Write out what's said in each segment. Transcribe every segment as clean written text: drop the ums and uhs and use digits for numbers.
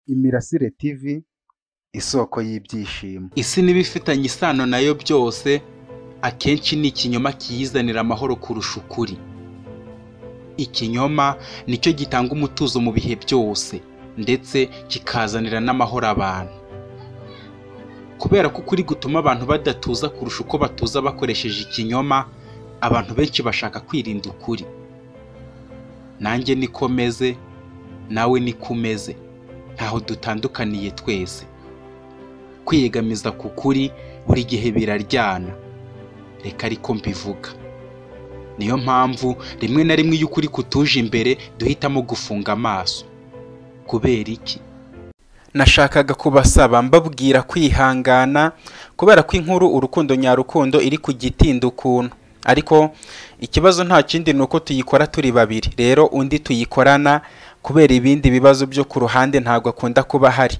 Imirasire TV, isoko y'ibyishimo. Isi n'ibifitanye isano nayo byose akenshi ni ikinyoma kiyizanira amahoro kurusha ukuri. Ikinyoma nicyo gitanga umutuzo mu bihe byose ndetse kikazanira n'amahoro abantu. Kubera ko ukuri gutuma abantu badatuza kurusha uko batuza bakoresheje ikinyoma, abantu benshi bashaka kwirinda ukuri. Nanjye niko meze, nawe niko umeze, ntaho dutandukaniye twese. Kwiyegamiza ku kuri buri gihe biraryana, reka ariko mbivuga. Niyo mpamvu rimwe na rimwe iyo ukuri kutuje imbere duhitamo gufunga amaso. Kubera iki? Nashakaga kubasaba mbabwira kwihangana, kubera ko inkuru urukundo nyarukundo iri kugitinda ukuntu. Ariko ikibazo nta kindi nuko tuyikora turi babiri, rero undi tuyikorana kubera ibindi bibazo byo ku ruhande ntabwo akunda kuba hari.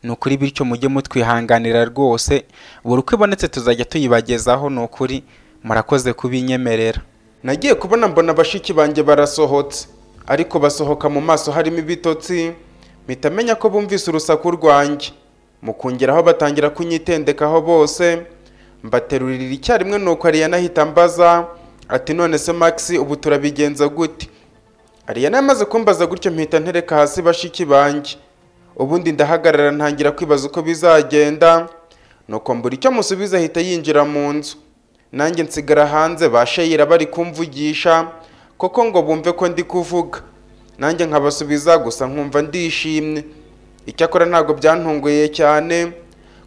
Nukuri bityo mujye mutwihanganira rwose, buri uko ibonetse tuzajya tuyibagezaho. Nukuri murakoze kubinyemerera. Nagiye kubona mbona bashiki banjye barasohotse, ariko basohoka mu maso harimo ibitotsi, mpita menya ko bumvise urusaku rwanjye. Mukungeraho batangira kunyitendekaho bose, mbaterurira icyarimwe nuko Ariana ahita ambaza ati none se Max ubu turabigenza gute? Ariana yamaze kumbaza gutyo mpita ntereka hasi bashiki banjye. Ubundi ndahagarara ntangira kwibaza uko bizagenda, nuko mbura icyo musubiza ahita yinjira mu nzu. Nanjye nsigara hanze bashayira bari kumvugisha koko ngo bumve ko ndi kuvuga. Nanjye nkabasubiza gusa nkumva ndishimye. Icyakora ntago byantunguye cyane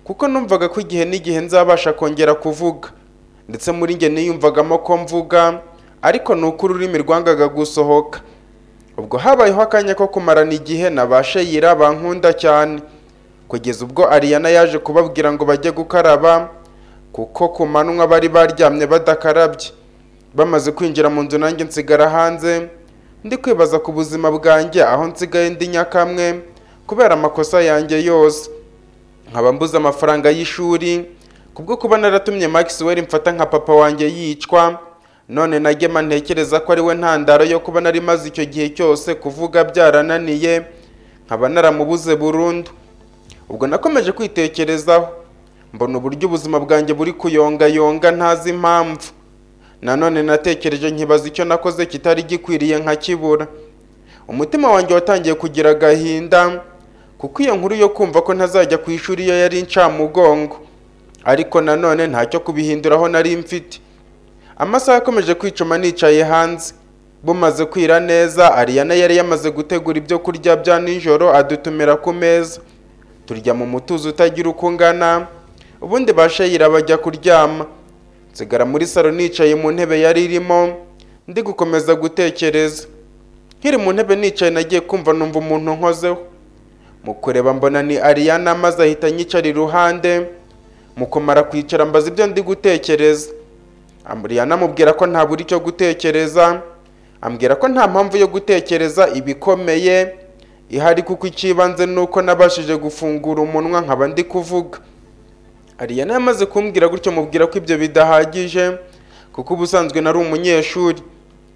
kuko numvaga ko igihe n'igihe nzabasha kongera kuvuga, ndetse muri njye niyumvagamo ko mvuga, ariko nuko ururimi rwangaga gusohoka. Ubwo habayeho akanya ko kumarana igihe nabashayira bankunda cyane, kugeza ubwo Ariana yaje kubabwira ngo bajye gukaraba kuko ku manywa bari baryamye badakarabye. Bamaze kwinjira mu nzu nanjye nsigara hanze ndi kwibaza ku buzima bwanjye, aho nsigaye ndi nyakamwe kubera amakosa yanjye yose. Nkaba mbuze amafaranga y'ishuri kubwo kuba naratumye Maxwell mfata nka papa wanjye yicwa, none nagema ntekereza ko ari we ntandaro yo kuba nari maze icyo gihe cyose kuvuga byarananiye, nkaba naramubuze burundu. Ubwo nakomeje kwitekerezaho, mbona uburyo ubuzima bwanjye buri kuyongayonga ntazi impamvu. Nanone natekereje nkibaza icyo nakoze kitari gikwiriye nkakibura. Umutima wanjye watangiye kugira agahinda kuko iyo nkuru yo kumva ko ntazajya ku ishuri yo yari incamugongo, ariko nanone ntacyo kubihinduraho nari mfite. Amasaha akomeje kwicuma nicaye hanze. Bumaze kwira neza, Ariana yari yamaze gutegura ibyo kurya bya nijoro adutumira ku meza. Turya mu mutuzo utagira uko ungana, ubundi bashayira bajya kuryama. Nsigara muri salo nicaye mu ntebe yari irimo ndi gukomeza gutekereza. Nkiri mu ntebe nicaye nagiye kumva numva umuntu nkozeho. Mu kureba mbona ni Ariana, maze ahita anyicara iruhande. Mukomara kwicara mbaza ibyo ndi gutekereza. Ariana amubwira ko nta buri cyo gutekereza, ambwira ko nta mpamvu yo gutekereza ibikomeye ihari kuko ikibanze nuko nabashije gufungura umunwa nkaba ndi kuvuga. Ariana yamaze kumbwira gutyo mubwira ko ibyo bidahagije kuko ubusanzwe nari umunyeshuri,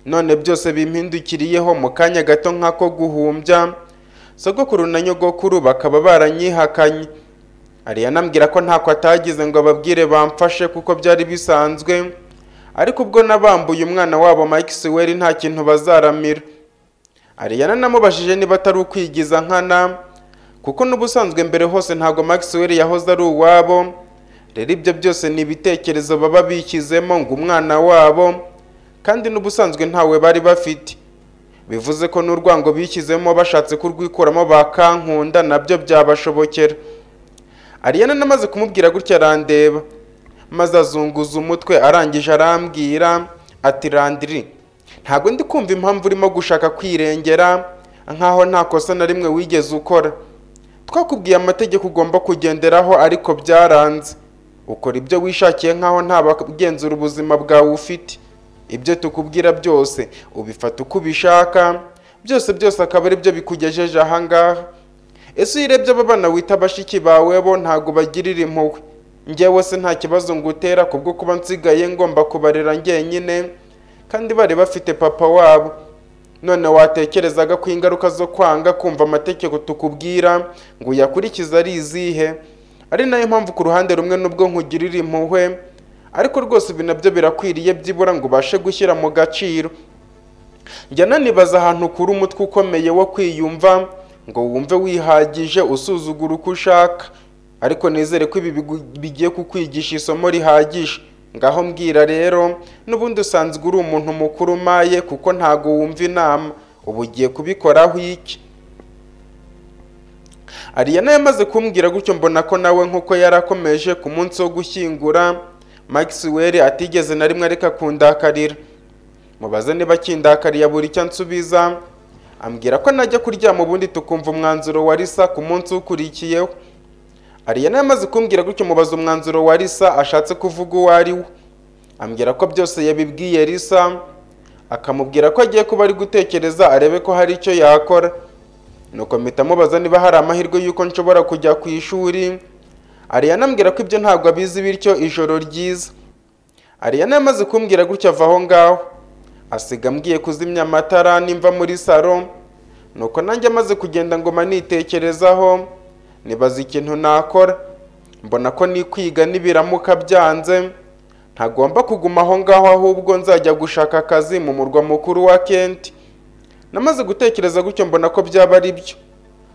none byose bimpindukiriyeho mu kanya gato nk'ako guhumbya. Sogokuru na nyogokuru bakaba baranyihakanye. Ariana ambwira ko ntako atagize ngo ababwire bamfashe kuko byari bisanzwe, ariko ubwo nabambuye umwana wabo Maxwell nta kintu bazaramira. Ariana namubajije niba atari ukwigiza nkana kuko n'ubusanzwe mbere hose ntago Maxwell yahoze ari uwabo. Rero ibyo byose ni ibitekerezo baba bikizemo ngo umwana wabo, kandi n'ubusanzwe ntawe bari bafite. Bivuze ko n'urwango bikizemo bashatse kurwikuramo bakankunda nabyo byabashobokera. Ariana namaze kumubwira gutya arandeba, maze azunguza umutwe, arangije arambwira ati Landry, ntago ndi kumva impamvu urimo gushaka kwirengera nkaho nta kosa na rimwe wigeze ukora. Twakubwiye amategeko ugomba kugenderaho ariko byaranze. Ukora ibyo wishakiye nkaho nta bagenzura ubuzima bwawe ufite. Ibyo tukubwira byose ubifata uko ubishaka, byose akaba ari byo bikugejeje ahangaha. Ese uyirebye aba bana wita bashiki bawe bo ntago bagirira impuhwe. Njyewe se nta kibazo ngutera kubwo kuba nsigaye ngomba kubarera njyenyine kandi bari bafite papa wabo. none watekerezaga ko ingaruka zo kwanga kumva amategeko tukubwira ngo uyakurikize ari izihe? Ari nayo mpamvu ku ruhande rumwe nubwo nkugirira impuhwe, ariko rwose ibi nabyo birakwiriye byibura ngo ubashe gushyira mu gaciro. Njya nanibaza ahantu ukura umutwe ukomeye wo kwiyumva ngo wumve wihagije usuzugura uko ushaka, ariko nizere ko ibi bigiye kukwigisha isomo rihagije. Ngaho mbwira rero, n'ubundi usanzwe uri umuntu mukuru umaye kuko ntago wumva inama, ubu ugiye kubikoraho iki? Ariana yamaze kumbwira gutyo mbona ko nawe nkuko yarakomeje ku munsi wo gushyingura Maxwell atigeze na rimwe areka kundakarira. Mubaze niba akindakariye buri icyo ansubiza, ambwira ko najya kuryama ubundi tukumva umwanzuro wa Lisa ku munsi ukurikiyeho. Ariana yamaze kumbwira gutyo mubaza umwanzuro wa Lisa ashatse kuvuga uwo ari wo. Ambwira ko byose yabibwiye Lisa, akamubwira ko agiye kuba ari gutekereza arebe ko hari icyo yakora. Nuko mpita mubaza niba hari amahirwe y'uko nshobora kujya ku ishuri. Ariana ambwira ko ibyo ntabwo abizi, bityo ijoro ryiza. Ariana yamaze kumbwira gutyo ava aho ngaho, asiga mbwiye kuzimya amatara nimva muri salo. Nuko nanjye amaze kugenda ngoma nitekerezaho, nibaza ikintu nakora. Mbona ko nikwiga nibiramuka byanze ntagomba kuguma aho ngaho, ahubwo nzajya gushaka akazi mu murwa mukuru wa Kent. Namaze gutekereza gutyo mbona ko byaba ari byo,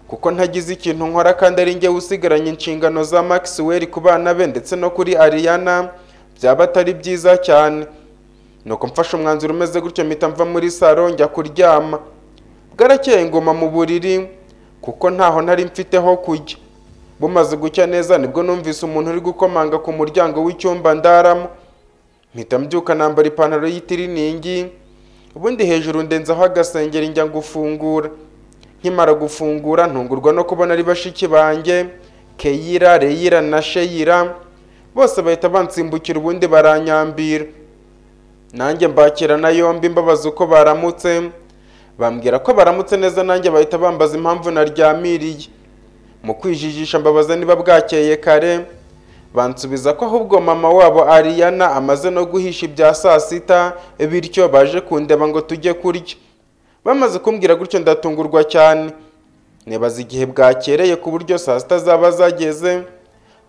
kuko ntagize ikintu nkora kandi ari njye usigaranye inshingano za Maxwell ku bana be ndetse no kuri Ariana, byaba atari byiza cyane. Nuko mfashe umwanzuro umeze gutyo mpita mva muri salo njya kuryama. Bwarakeye ngoma mu buriri kuko ntaho nari mfiteho kujya. Bumaze gucya neza nibwo numvise umuntu uri gukomanga ku muryango w'icyumba ndaramo. Mpita mbyuka nambara ipantaro y'itiriningi, ubundi hejuru ndenzaho agasengeri njya gufungura. Nkimara gufungura ntungurwa no kubona ari bashiki banjye Keira, Leila na Sheila. Bose bahita bansimbukira ubundi baranyambira. Nanjye mbakira na yombi mbabaza uko baramutse. Bambwira ko baramutse neza, nanjye bahita bambaza impamvu naryamiriye. Mu kwijijisha mbabaza niba bwakeye kare, bansubiza ko ahubwo mama wabo Ariana amaze no guhisha ibya saa sita, bityo baje kundeba ngo tujye kurya. Bamaze kumbwira gutyo ndatungurwa cyane. Nibaza igihe bwakereye ku buryo saa sita zaba zageze.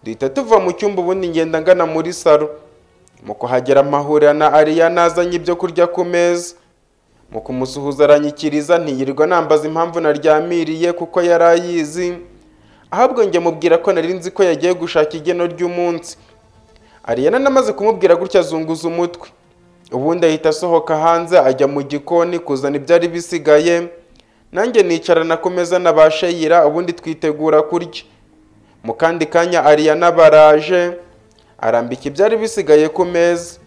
Duhita tuva mu cyumba ubundi ngenda ngana muri salo. Mu kuhagera mahurira na Ariana azanye ibyo kurya ku meza. Mu kumusuhuza aranyikiriza ntiyirirwa nambaza impamvu naryamiriye kuko yari ayizi. Ahubwo njye mubwira ko nari nzi ko yagiye gushaka igeno ry'umunsi. Ariana namaze kumubwira gutya azunguza umutwe. Ubundi ahita asohoka hanze ajya mu gikoni kuzana ibyari bisigaye. Nanjye nicarana ku meza na ba Sheila ubundi twitegura kurya. Mu kandi kanya Ariana baraje, arambika ibyari bisigaye ku meza,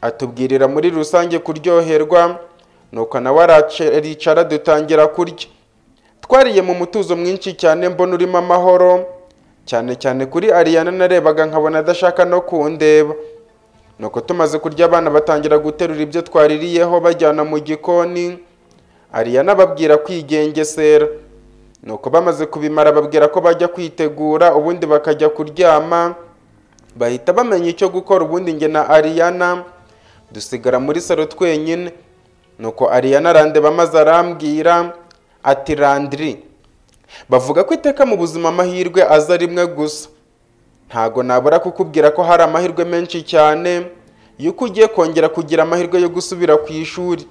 atubwirira muri rusange kuryoherwa. Nuko nawe aricara dutangira kurya. Twariye mu mutuzo mwinshi cyane mbona urimo amahoro, cyane cyane kuri Ariana narebaga nkabona adashaka no kundeba. Nuko tumaze kurya abana batangira guterura ibyo twaririyeho bajyana mu gikoni. Ariana babwira kwigengesera. Nuko bamaze kubimara babwira ko bajya kwitegura ubundi bakajya kuryama. Bahita bamenya icyo gukora ubundi njye na Ariana dusigara muri salo twenyine. Nuko Ariana arandeba maze arambwira ati Landry, bavuga ko iteka mu buzima amahirwe aza rimwe gusa. Ntago nabura kukubwira ko hari amahirwe menshi cyane yuko ugiye kongera kugira amahirwe yo gusubira ku ishuri.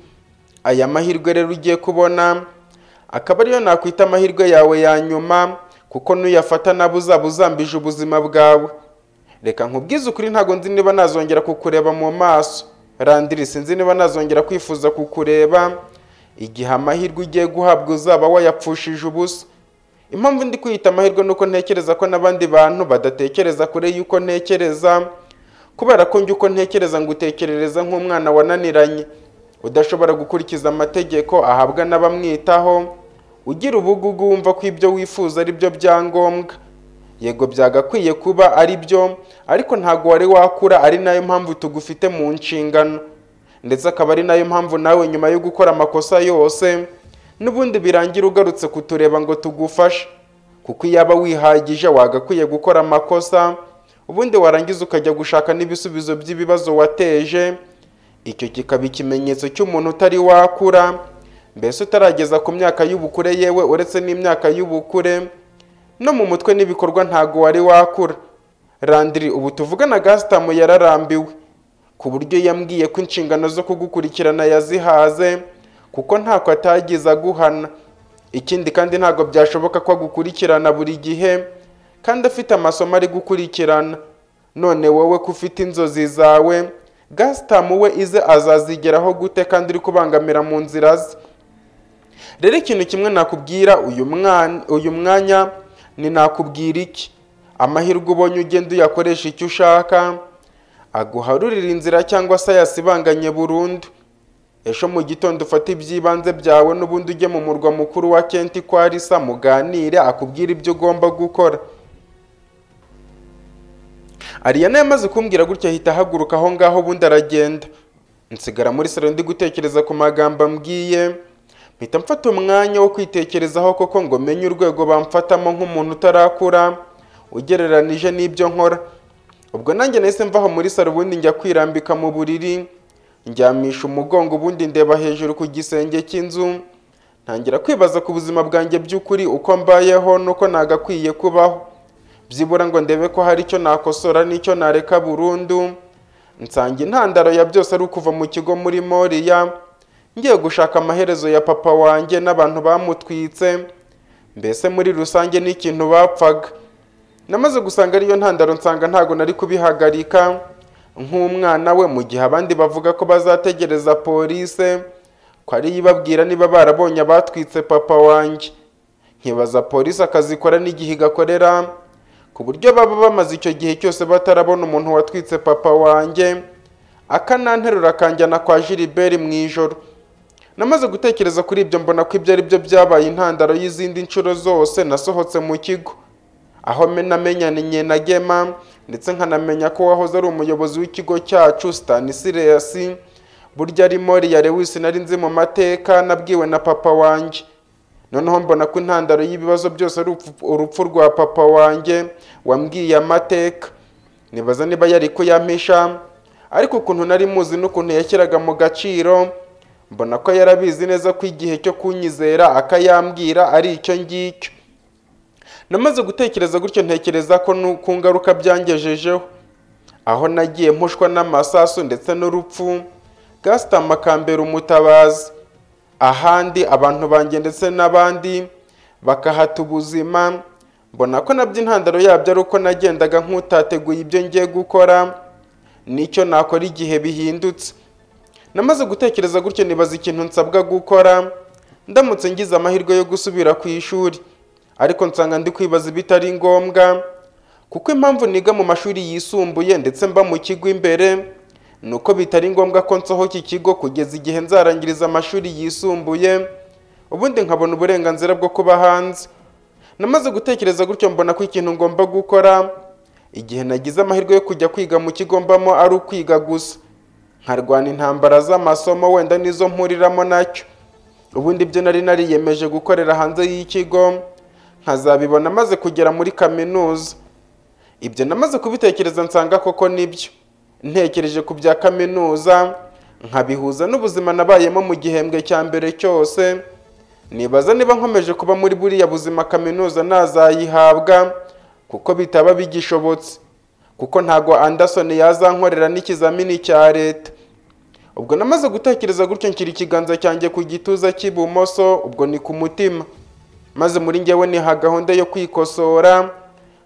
Aya mahirwe rero ugiye kubona akaba ariyo nakwita amahirwe yawe ya nyuma, kuko nuyafata nabo uzaba uzambije ubuzima bwawe. Reka nkubwize ukuri, ntago nzi niba nazongera kukureba mu maso. Landry, sinzi niba nazongera kwifuza kukureba igihe amahirwe ugiye guhabwa uzaba wayapfushije ubusa. Impamvu ndi kwita amahirwe nuko ntekereza ko n'abandi bantu badatekereza kure yuko ntekereza, kubera ko njye uko ntekereza ngo utekerereza nk'umwana wananiranye udashobora gukurikiza amategeko ahabwa n'abamwitaho, ugira ubugugu wumva ko ibyo wifuza ari byo byangombwa. Yego byagakwiye kuba ari byo, ariko ntago wari wakura, ari nayo mpamvu tugufite mu nshingano. Ndetse akaba ari nayo mpamvu nawe nyuma yo gukora amakosa yose n'ubundi birangira ugarutse kutureba ngo tugufashe, kuko iyaba wihagije wagakwiye gukora amakosa ubundi warangiza ukajya gushaka n'ibisubizo by'ibibazo wateje. Icyo kikaba ikimenyetso cy'umuntu utari wakura, mbese utarageza ku myaka y'ubukure, yewe uretse n'imyaka y'ubukure no mu mutwe n'ibikorwa ntago wari wakura. Landry ubu tuvugana Gaston yararambiwe ku buryo yambwiye ko inshingano zo kugukurikirana yazihaze kuko ntako atagize aguhana. Ikindi kandi ntago byashoboka ko agukurikirana buri gihe kandi afite amasomo ari gukurikirana. None wowe ko ufite inzozi zawe, Gaston we ize azazigeraho gute kandi uri kubangamira mu nzira ze? Rero ikintu kimwe nakubwira uyu mwanya ni nakubwira iki? Amahirwe ubonye ugenda uyakoresha icyo ushaka, aguharurira inzira cyangwa se yasibanganye burundu. Ejo mu gitondo ufate ibyibanze byawe n'ubundi ujye mu murwa mukuru wa Kent kwa Lisa muganire akubwira ibyo ugomba gukora. Ariana yamaze kumbwira gutya ahita ahaguruka aho ngaho ubundi aragenda. Nsigara muri salo ndi gutekereza ku magambo ambwiye, mpita mfata umwanya wo kwitekerezaho koko ngo menye urwego bamfatamo nk'umuntu utarakura ugereranije n'ibyo nkora. Ubwo nanjye nahise mvaho muri salo ubundi njya kwirambika mu buriri, njyamisha umugongo ubundi ndeba hejuru ku gisenge cy'inzu, ntangira kwibaza ku buzima bwanjye by'ukuri uko mbayeho nuko nagakwiye kubaho. Byibura ngo ndebe ko hari icyo nakosora n'icyo nareka burundu. Nsanga intandaro ya byose ari ukuva mu kigo muri Moriya ngiye gushaka amaherezo ya papa wanjye n'abantu bamutwitse, mbese muri rusange n'ikintu bapfaga. Namaze gusanga ariyo ntandaro nsanga ntago nari kubihagarika nk'umwana we, mu gihe abandi bavuga ko bazategereza polisi ko ari yibabwira niba barabonye abatwitse papa wanjye. Nkibaza polisi akazikora n'igihe igakorera ku buryo baba bamaze icyo gihe cyose batarabona umuntu watwitse papa wanjye, akananterura akanjyana kwa Gilbert mu ijoro. Namaze gutekereza kuri ibyo mbona ko ibyo ari byo byabaye intandaro y'izindi nshuro zose nasohotse mu kigo, aho namenyanye na Gema ndetse nkanamenya ko wahoze ari umuyobozi w'ikigo cyacu Stanislas, burya ari Moriya Lewis nari nzi mu mateka nabwiwe na papa wanjye. Noneho mbona ko intandaro y'ibibazo byose ari urupfu rwa papa wanjye wambwiye amateka. Nibaza niba yari kuyampisha, ariko ukuntu nari muzi n'ukuntu yashyiraga mu gaciro, mbona ko yarabizi neza ko igihe cyo kunyizera akayambwira ari icyo ngicyo. Namaze gutekereza gutyo ntekereza ko ku ngaruka byangejejeho, aho nagiye mpushwa n'amasasu ndetse n'urupfu, Gaston akambera umutabazi. Ahandi abantu banjye ndetse n'abandi bakahata ubuzima. Mbona ko nabyo intandaro yabyo ari uko nagendaga nk'utateguye ibyo ngiye gukora n'icyo nakora igihe bihindutse. Namaze gutekereza gutyo nibaza ikintu nsabwa gukora ndamutse ngize amahirwe yo gusubira ku ishuri, ariko nsanga ndi kwibaza bitari ngombwa kuko impamvu niga mu mashuri yisumbuye ndetse mba mu kigo imbere nuko bitari ngombwa ko nsohoka ikigo kugeza igihe nzarangiriza amashuri yisumbuye, ubundi nkabona uburenganzira bwo kuba hanze. Namaze gutekereza gutyo mbona ko ikintu ngomba gukora igihe nagize amahirwe yo kujya kwiga mu kigo mbamo ari ukwiga gusa, nkarwana intambara z'amasomo wenda nizo mpuriramo nacyo. Ubundi ibyo nari nariyemeje gukorera hanze y'ikigo nkazabibona maze kugera muri kaminuza. Ibyo namaze kubitekereza nsanga koko nibyo. Ntekereje ku bya kaminuza nkabihuza n'ubuzima nabayemo mu gihembwe cya mbere cyose, nibaza niba nkomeje kuba muri buriya buzima kaminuza nazayihabwa kuko bitaba bigishobotse, kuko ntago Anderson yazankorera n'ikizamini cya leta. Ubwo namaze gutekereza gutyo nshyira ikiganza cyanjye ku gituza cy'ibumoso, ubwo ni ku mutima, maze muri njyewe niha gahunda yo kwikosora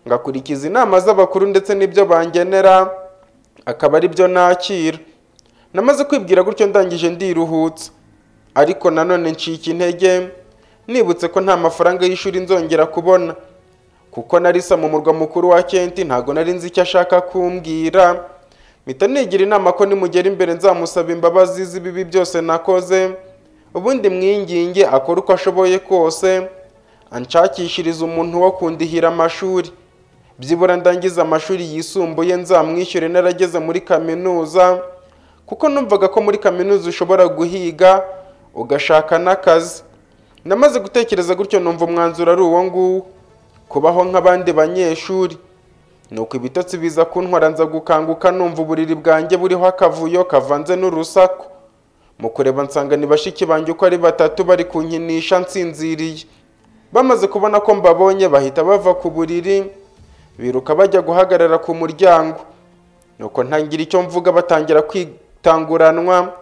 ngakurikiza inama z'abakuru ndetse n'ibyo bangenera akaba ari byo nakira. Namaze kwibwira gutyo ndangije ndiruhutse, ariko nanone ncika intege nibutse ko nta mafaranga y'ishuri nzongera kubona, kuko narisa mu murwa mukuru wa Kent ntago nari nzi icyo ashaka kumbwira. Mpita nigira inama ko nimugera imbere nzamusaba imbabazi z'ibibi byose nakoze, ubundi mwinginge akora uko ashoboye kose anshakishiriza umuntu wo kundihira amashuri, byibura ndangiza amashuri yisumbuye nzamwishyure narageze muri kaminuza, kuko numvaga ko muri kaminuza ushobora guhiga ugashaka n'akazi. Namaze gutekereza gutyo numva umwanzuro ari uwo nguwo, kubaho nk'abandi banyeshuri. Nuko ibitotsi biza kuntwara nza gukanguka numva uburiri bwanjye buriho akavuyo kavanze n'urusaku. mu kureba nsanga ni bashiki banjye uko ari batatu bari kunkinisha nsinziriye. Bamaze kubona ko mbabonye bahita bava ku buriri biruka bajya guhagarara ku muryango. Nuko ntangira icyo mvuga batangira kwitanguranwa.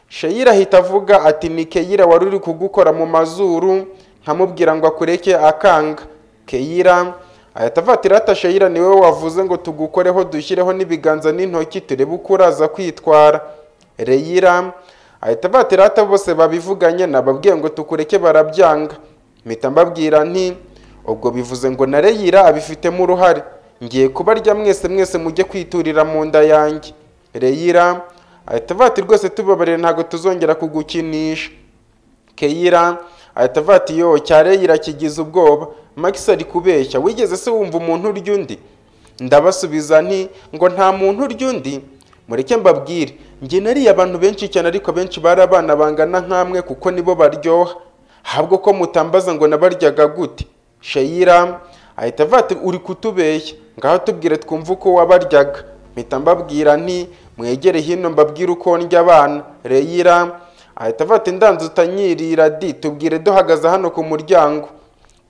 Sheyira ahita avuga ati ni Keyira wari uri kugukora mu mazuru, nkamubwira ngo akureke akanga. Keyira ahita avatira ati Sheyira niwe wavuze ngo tugukoreho dushyireho n'ibiganza n'intoki turebe uko uraza kwitwara. Reyira ahita avatira ati bose babivuganye nababwiye ngo tukureke barabyanga. Mpita mbabwira nti ubwo bivuze ngo na Reyira abifitemo uruhare, ngiye kubarya mwese mujye kwiturira mu nda yanjye. Reyira ahita avati rwose tubabarire ntago tuzongera kugukinisha. Keyira ahita avati yo cya Reyira kigize ubwoba, Max ari kubeshya, wigeze se wumva umuntu urya undi? Ndabasubiza nti ngo nta muntu urya undi, mureke mbabwire njye nariye abantu benshi cyane ariko benshi bari abana bangana nkamwe kuko nibo baryoha, ahubwo ko mutambaza ngo nabaryaga gute. Sheyira ahita avati uri kutubeshya, ngaho tubwire twumva uko wabaryaga. Mpita mbabwira nti mwegere hino mbabwire uko ndya abana. Reyira ahita avati ndanze utanyirira di, tubwire duhagaze hano ku muryango.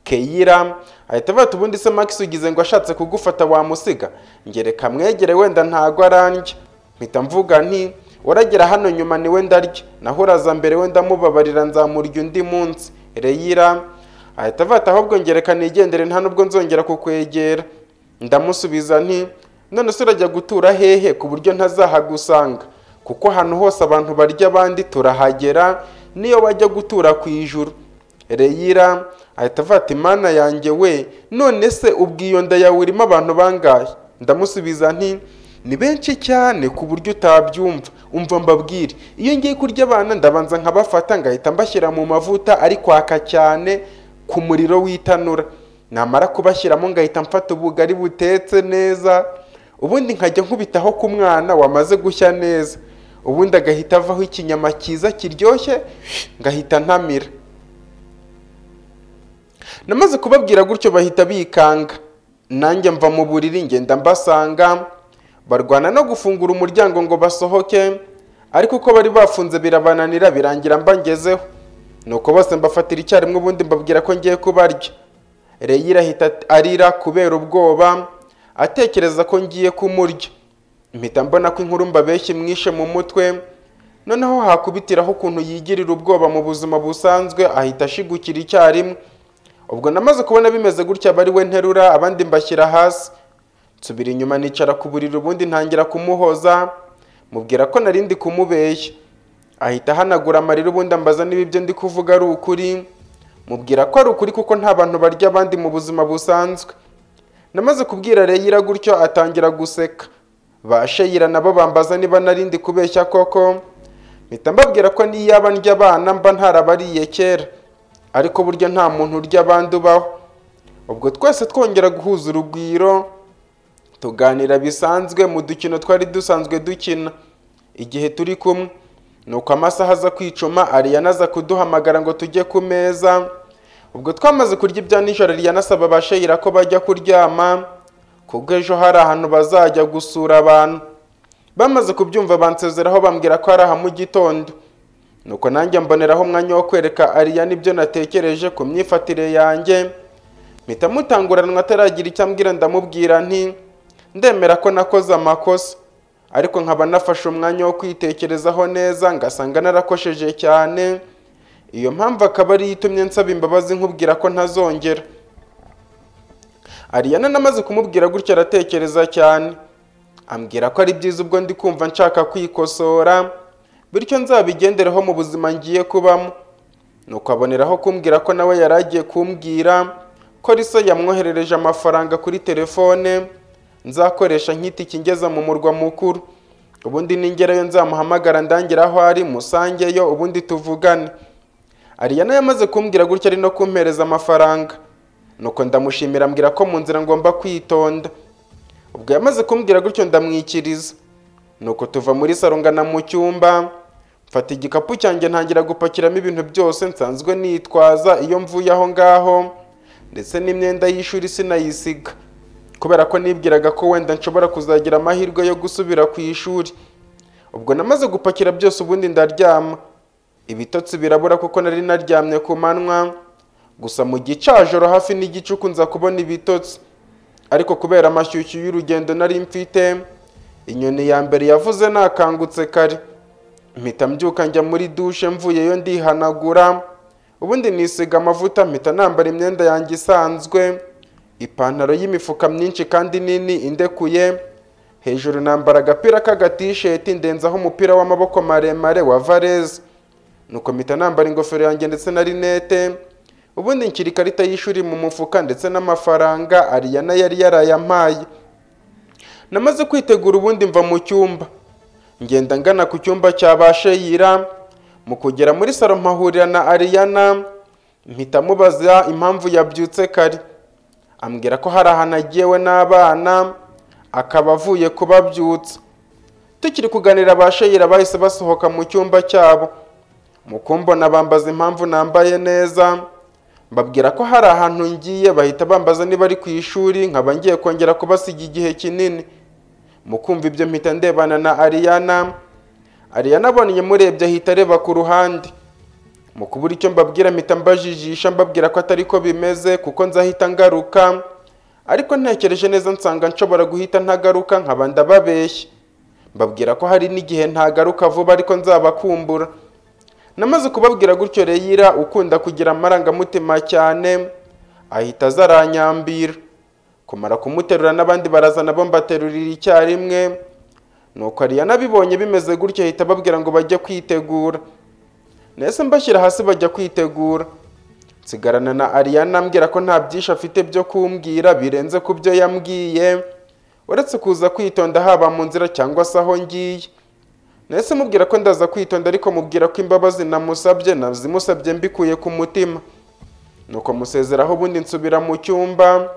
Keyira ahita avati ubundi se Max ugize ngo ashatse kugufata wamusiga, ngereka mwegere wenda ntago arandya. Mpita mvuga nti uragera hano nyuma niwe ndarya, naho uraza mbere wenda mubabarira nzamurya undi munsi. Reyira ahita avati ahubwo ngereka nigendere nta nubwo nzongera kukwegera. Ndamusubiza nti none se urajya gutura hehe ku buryo ntazahagusanga, kuko hano hose abantu barya abandi turahagera niyo wajya gutura ku ijuru. Reyira ahita avati mana yanjye we, none se ubwiyo nda yawe urimo abantu bangahe? Ndamusubiza nti ni benshi cyane ku buryo utabyumva. Umva mbabwire, iyo ngiye kurya abana ndabanza nkabafata ngahita mbashyira mu mavuta ari kwaka cyane ku muriro w'itanura, namara kubashyiramo ngahita mfata ubugari butetse neza, ubundi nkajya nkubitaho ku mwana wamaze gushya neza, ubundi agahita avaho ikinyama cyiza kiryoshye ngahita ntamira. Namaze kubabwira gutyo bahita bikanga, nanjye mva mu buriri ngenda mbasanga barwana no gufungura umuryango ngo basohoke, ariko uko bari bafunze birabananira birangira mbangezeho. Nuko bose mbafatira icyarimwe ubundi mbabwira ko ngiye kubarya. Reyira ahita arira kubera ubwoba atekereza ko ngiye kumurya. Mpita mbona ko inkuru mbabeshye mwishe mu mutwe, noneho hakubitiraho ukuntu yigirira ubwoba mu buzima busanzwe ahita ashigukira icyarimwe. Ubwo namaze kubona bimeze gutya bari we nterura abandi mbashyira hasi, nsubira inyuma nicara ku buriri ubundi ntangira kumuhoza, mubwira ko narindi kumubeshya. Ahita hanagura amarira ubundi ambaza niba ibyo ndi kuvuga ari ukuri, mubwira ko ari ukuri kuko nta bantu barya abandi mu buzima busanzwe. Namaze kubwira Reyira gutyo atangira guseka. Ba Sheyira nabo bambaza niba narindi kubeshya koko, mpita mbabwira ko niyaba ndya abana mba ntarabariye kera, ariko burya nta muntu urya abandi ubaho. Ubwo twese twongera guhuza urugwiro tuganira bisanzwe mu dukino twari dusanzwe dukina igihe turi kumwe. Nuko amasaha aza kwicuma Ariana aza kuduhamagara ngo tujye ku meza. Ubwo twamaze kurya ibya nijoro Ariana asaba ba Sheyira ko bajya kuryama kubwo ejo hari ahantu bazajya gusura abantu. Bamaze kubyumva bansezeraho bambwira ko ari aha mu gitondo. Nuko nanjye mboneraho umwanya wo kwereka Ariana ibyo natekereje ku myifatire yanjye. Mpita mutanguranwa ataragira icyo ambwira, ndamubwira nti ndemera ko nakoze amakosa, ariko nkaba nafashe umwanya wo kwitekerezaho neza ngasanga narakosheje cyane. Iyo mpamvu akaba ari itumye nsaba imbabazi nkubwira ko ntazongera. Ariana namaze kumubwira gutyo aratekereza cyane, ambwira ko ari byiza ubwo ndi kumva nshaka kwikosora, bityo nzabigendereho mu buzima ngiye kubamo. Nuko aboneraho kumbwira ko nawe yaragiye kumbwira ko Lisa yamwoherereje amafaranga kuri telefone nzakoresha nk'itiki ngeza mu murwa mukuru, ubundi ningerayo nzamuhamagara ndangira aho ari musangeyo ubundi tuvugane. Ariana yamaze kumbwira gutyo ari no kumpereza amafaranga, nuko ndamushimira ambwira ko mu nzira ngomba kwitonda. Ubwo yamaze kumbwira gutyo ndamwikiriza, nuko tuva muri saro ngana mu cyumba, mfata igikapu cyanjye ntangira gupakiramo ibintu byose nsanzwe nitwaza iyo mvuye aho ngaho, ndetse n'imyenda y'ishuri sinayisiga kubera ko nibwiraga ko wenda nshobora kuzagira amahirwe yo gusubira ku ishuri. Ubwo namaze gupakira byose ubundi ndaryama, ibitotsi birabura kuko nari naryamye ku manywa, gusa mu gicajoro hafi n'igicuku nza kubona ibitotsi, ariko kubera amashyushyu y'urugendo nari mfite, inyoni ya mbere yavuze nakangutse kare, mpita mbyuka njya muri dushe, mvuyeyo ndihanagura, ubundi nisiga amavuta, mpita nambara imyenda yanjye isanzwe, ipantaro y'imifuka myinshi kandi nini indekuye, hejuru nambara agapira k'agatisheti ndenzaho umupira w'amaboko maremare wa Varese, nuko mpita nambara ingofero yanjye ndetse na rinete, ubundi nshyira ikarita y'ishuri mu mufuka ndetse n'amafaranga Ariana yari yarayampaye. Namaze kwitegura ubundi mva mu cyumba, ngenda ngana ku cyumba cya Basheyira. Mu kugera muri salo mpahurira na Ariana, mpita mubaza impamvu yabyutse kare, ambwira ko hari ahantu agiyewe n'abana, akaba avuye kubabyutsa. Tukiri kuganira Basheyira bahise basohoka mu cyumba cyabo, mu kumbona bambaza impamvu nambaye neza, mbabwira ko hari ahantu ngiye, bahita bambaza niba ari ku ishuri, nkaba ngiye kongera kubasiga igihe kinini. Mu kumva ibyo mpita ndebana na Ariana abonye murebye ahita areba ku ruhande. Mu kubura icyo mbabwira mpita mbajijisha mbabwira ko atari ko bimeze kuko nzahita ngaruka, ariko ntekereje neza nsanga nshobora guhita ntagaruka nkaba ndababeshya. Mbabwira ko hari n'igihe ntagaruka vuba ariko nzabakumbura. Namaze kubabwira gutyo Reyira ukunda kugira amarangamutima cyane ahita azaranyambira. Kumara kumuterura n'abandi baraza nabo mbaterurira icyarimwe, nuko Ariana bibonye bimeze gutyo ahita babwira ngo bajye kwitegura. Nese mbashyira hasi bajya kwitegura, nsigarana na Ariana ambwira ko nta byinshi afite byo kumbwira birenze ku byo yambwiye, uretse kuza kwitonda haba mu nzira cyangwa se aho ngiye. Nese mubwira ko ndaza kwitonda ariko mubwira ko imbabazi namusabye nazimusabye mbikuye ku mutima. Nuko musezeraho ubundi nsubira mu cyumba,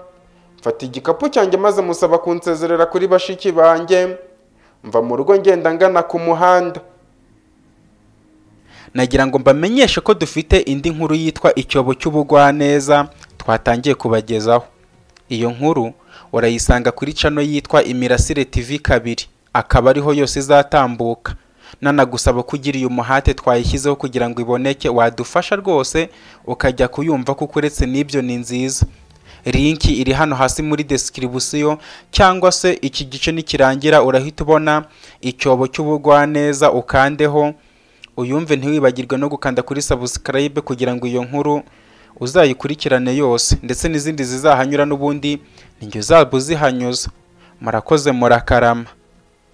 mfata igikapu cyanjye maze musaba kunsezerera kuri bashiki banjye, mva mu rugo ngenda ngana ku muhanda. Nagira ngo mbamenyeshe ko dufite indi nkuru yitwa Icyobo cy'Ubugwaneza twatangiye kubagezaho. Iyo nkuru urayisanga kuri channel yitwa Imirasire TV 2, akaba ariho yose izatambuka. Nanagusaba kugira uyu muhate twayishyizeho kugira ngo iboneke, wadufasha rwose ukajya kuyumva kuko uretse n'ibyo ni nziza. Linki iri hano hasi muri description, cyangwa se iki gice nikirangira urahita ubona Icyobo cy'Ubugwaneza ukandeho uyumve, ntiwibagirwe no gukanda kuri subscribe kugira ngo iyo nkuru uzayikurikirane yose, ndetse n'izindi zizahanyura n'ubundi ninjye uzaba uzihanyuza. Murakoze murakarama.